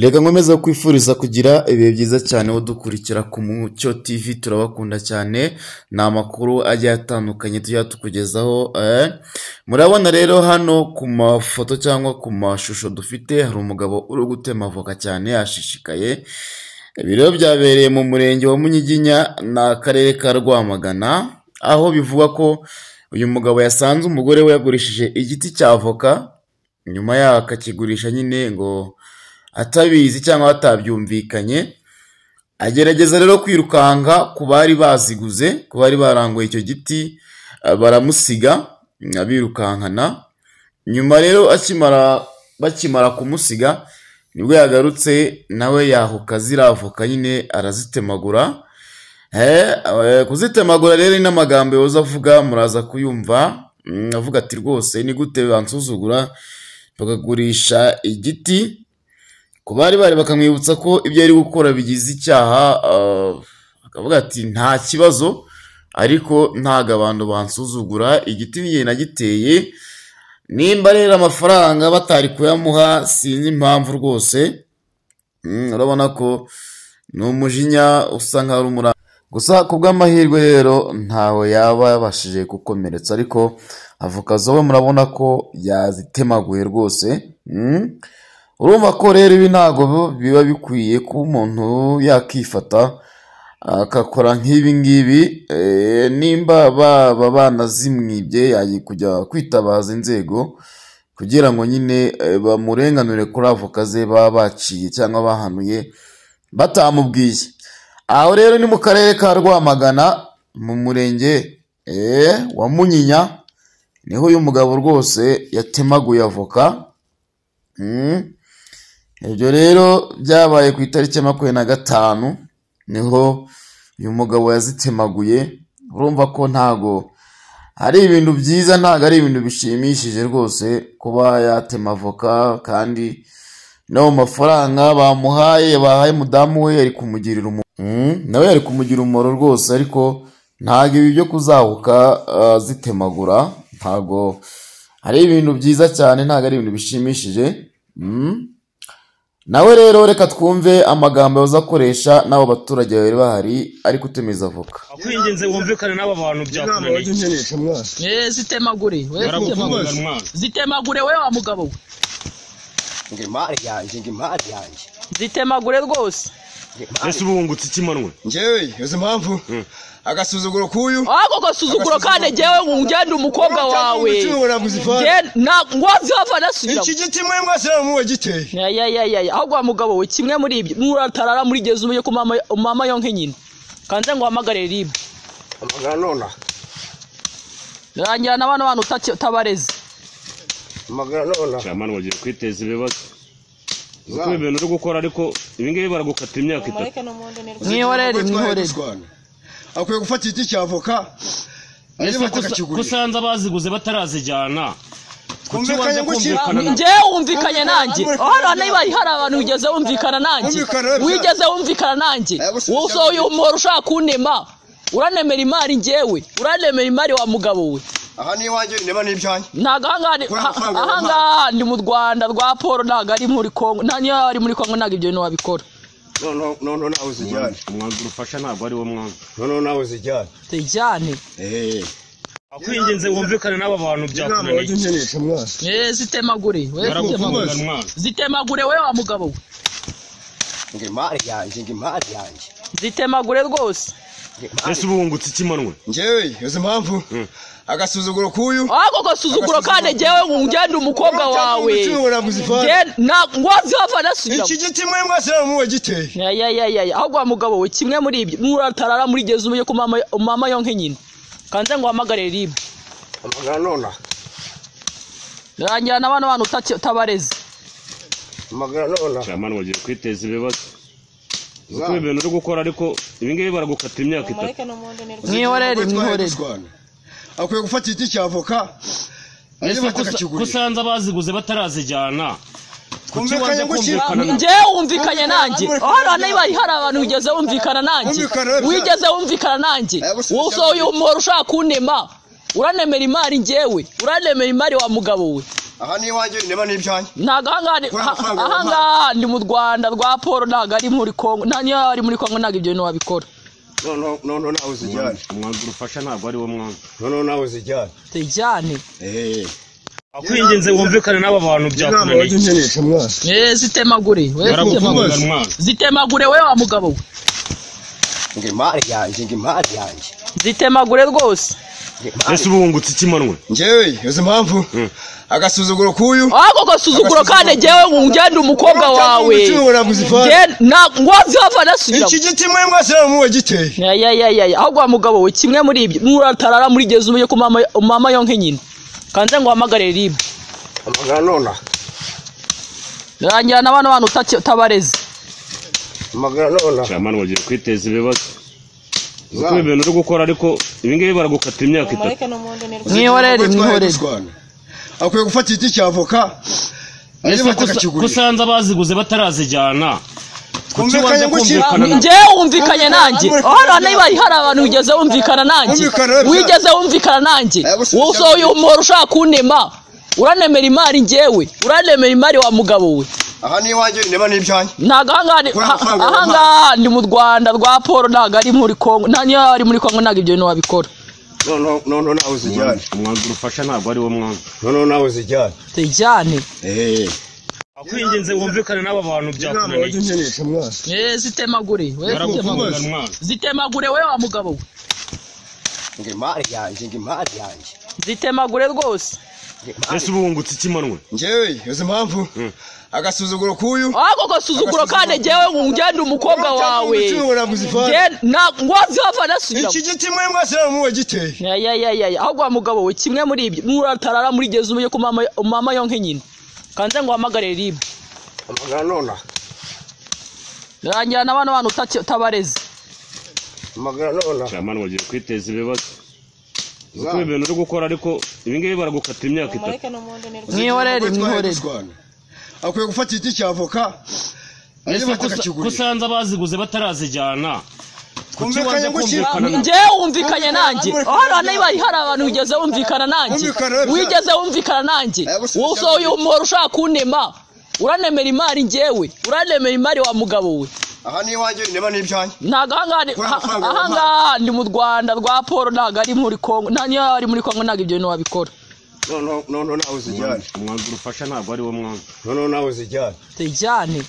Reka nkomeza kwifuriza kugira ibihe byiza cyane udukurikira ku Mucyo TV, turabakunda cyane. Ni amakuru agiye atandukanye tujya tukugezaho. Murabona rero hano ku mafoto cyangwa ku mashusho dufite, hari umugabo uri gutema avoka cyane ashishikaye. Ibi rero byabereye mu murenge wa Munyiginya n'akarere ka Rwamagana, aho bivuga ko uyu mugabo yasanze umugore we yagurishije igiti cya avoka, nyuma yaho akakigurisha nyine ngo atabizi cyangwa atabyumvikanye. Agerageza rero kwirukanka ku bari baziguze, ku bari baranguye icyo giti, baramusiga abirukankana. Nyuma rero bakimara kumusiga nibwo yagarutse nawe yahuka ziriya avoka nyine arazitemagura. Kuzitemagura rero n'amagambo yoza avuga muraza kuyumva. Avuga ati rwose ni gute bansuzugura bakagurisha igiti. Ku bari bakamwibutsa ko ibyo ari gukora bigize icyaha, akavuga ati nta kibazo, ariko ntago abantu bansuzugura, igiti niye nagiteye. Nimba rero amafaranga batari kuyamuha sinzi impamvu rwose. Urabona ko ni umujinya usa nkaho ari umuranga. Gusa ku bw'amahirwe rero ntawe yaba yabashije gukomeretsa, ariko avoka zo murabona ko yazitemaguye rwose. Urumva ko rero ibi ntago biba bikwiye ko umuntu yakifata akakora nk'ibi ngibi. Nimba baba banazimwibye yagiye kujya kwitabaza inzego kugira ngo nyine bamurenganure kuri avoka ze baba baciye cyangwa bahanuye batamubwiye. Aho rero ni mu karere ka Rwamagana mu murenge wa Munyinya, niho uyu mugabo rwose yatemaguye avoka. Ibyo rero byabaye ku itariki 25 niho uyu mugabo yazitemaguye. Urumva ko ntago ari ibintu byiza, ntago ari ibintu bishimishije rwose kuba yatema avoka, kandi no mafaranga bamuhaye mudamu we yari kumugirira nawe yari kumugira umumaro rwose, ariko ntago ibi byo kuzahuka zitemagura ntago ari ibintu byiza cyane, ntago ari ibintu bishimishije. Nawe rero reka twumve amagambo yozakoresha n'abo baturage bari bahari ari kutemeza avoka. Akwingenze wumvikane n'aba bantu byakunaniye. Zitemagure, zitemagure we wa mugabo we. Ngemari yanjye Zitemagure rwose. Ese ubungutse ikimanwe? Njewe yoze impamvu agasuzuguro kuyu. Ako gasuzuguro kane jewe ngende umukobwa wawe. Ngwazi hava nasubira. Iki giti mwe mwasira mu wagiteye. Ya ahubwo wa mugabo we kimwe muri ibyo muratarara muri geze ubuye ku mama yonke nyine. Kanze ngo hamagare ribu. Amagara nona. Rangira nabana bantu utabareze. Amagara nona. Cyamana wagiye kwiteza ibibazo. Uko ibintu uri gukora, ariko ibingibi baragukata imyaka 3. Mwihorere. Akwiye gufata igiti cya avoka. Kusanza baziguze batarazijyana. Kumvikanye ngo nje wumvikanye nanjye. Hano niba hari abantu wigeze wumvikana nanjye. Wigeze wumvikana nanjye. Wowe uyu muntu ushaka kunema. Uranemera imari njewe. Uranemera imari wa mugabo we. Aha ni wanjye nema n'ibyanye. Ntago ahanga ndi mu Rwanda rwa Paul, ntago ari muri Kongo. Ntanyo ari muri Kongo, ntago ibyo bintu wabikora. No nawe uzijyane. Umwanzuro ufasha ntabwo ari wo mwanzuro. No nawe uzijyane. Tejyane. Akwingenze wumvikane n'aba bantu byakunaniye. Zitemagure, zitemagure we wa mugabo we. Ngemari yanjye Zitemagure rwose. Ese ubungutse ikimanwe? Njewe yoze impamvu agasuzuguro kuyu. Ako gasuzuguro kane jewe ngende umukobwa wawe. Ngwazi hava nasubira. Iki giti mwe mwasira mu wagiteye. Ya ahubwo wa mugabo we kimwe muri ibyo muratarara muri geze ubuye ku mama yonke nyine. Kanze ngo hamagare ribu. Amagara nona. Rangira nabana bantu utabareze. Amagara nona. Cyamana wagiye kwiteza ibibazo. Uko ibintu uri gukora, ariko ibingibi baragukata imyaka 3. Mwihorere. Akwiye gufata igiti cya avoka. Kusanza baziguze batarazijyana. Kumvikanye ngo nje wumvikanye nanjye. Hano niba hari abantu wigeze wumvikana nanjye. Wigeze wumvikana nanjye. Wowe uyu muntu ushaka kunema. Uranemera imari njewe. Uranemera imari wa mugabo we. aha ni iwanjye ndema n'ibyanjye ntago ahangaha ndi mu Rwanda rwa Paul ntago ari muri Kongo nta niyo ari muri Kongo ntago ibyo bintu wabikora no nawe uzijyane umwanzuro ufasha ntabwo ari wo mwanzuro no nawe uzijyane tujyane akwinginze wumvikane n'aba bantu byakunaniye zitemagure zitemagure we wa mugabo we ngimari yanjye zitemagure rwose ese ubungutse ikimanwe njyewe uzi impamvu agasuzuguro kuyu ako gasuzuguro kane jewe ngende umukobwa wawe ngwazi hava nasubira iki giti mwe mwase muwe giteye ya ahubwo wa mugabo we kimwe muri ibyo muratarara muri geze ubuye ku mama yonke nyine kanze ngo hamagare ribu amagara nona rangira n'abana bantu utabareze amagara nona cyamana wagiye kwiteza ibibazo uko ibintu uri gukora ariko ibi ngibi baragukata imyaka 3 mwihorere akwiye gufata igiti cy'avoka kusanza baziguze batarazijyana njyewe wumvikanye nanjye hano niba hari abantu wigeze wumvikana nanjye wowe usohoye umuhoro ushaka kunema uranemera imari njyewe uranemera imari wa mugabo we aha ni iwanjye ndema n'ibyanjye ntago ahangaha ndi mu Rwanda rwa Paul ntago ari muri Kongo nta niyo ari muri Kongo ntago ibyo bintu wabikora no nawe uzijyane umwanzuro ufasha ntabwo ari wo mwanzuro no nawe uzijyane tujyane akwinginze wumvikane n'aba bantu byakunaniye zitemagure we wa mugabo we ngimari yanjye zitemagure rwose ese ubungutse ikimanwe njyewe uzi impamvu agasuzuguro kuyu ako gasuzuguro kane jewe ngende umukobwa wawe ngwazi hava nasubira iki giti mwe mwase muwe giteye ya ahubwo wa mugabo we kimwe muri ibyo muratarara muri geze ubuye ku mama yonke nyine kanze ngo hamagare ribu amagara nona rangira n'abana bantu utabareze amagara nona cyamana wagiye kwiteza ibibazo uko ibintu uri gukora ariko ibi ngibi baragukata imyaka 3 mwihorere akwiye gufata igiti cy'avoka kusanza baziguze batarazijyana njyewe wumvikanye nanjye hano niba hari abantu wigeze wumvikana nanjye wowe usohoye umuhoro ushaka kunema uranemera imari njyewe uranemera imari wa mugabo we aha ni iwanjye ndema n'ibyanjye ntago ahangaha ndi mu Rwanda rwa Paul ntago ari muri Kongo nta niyo ari muri Kongo ntago ibyo bintu wabikora no nawe uzijyane umwanzuro ufasha ntabwo ari wo mwanzuro no nawe uzijyane tujyane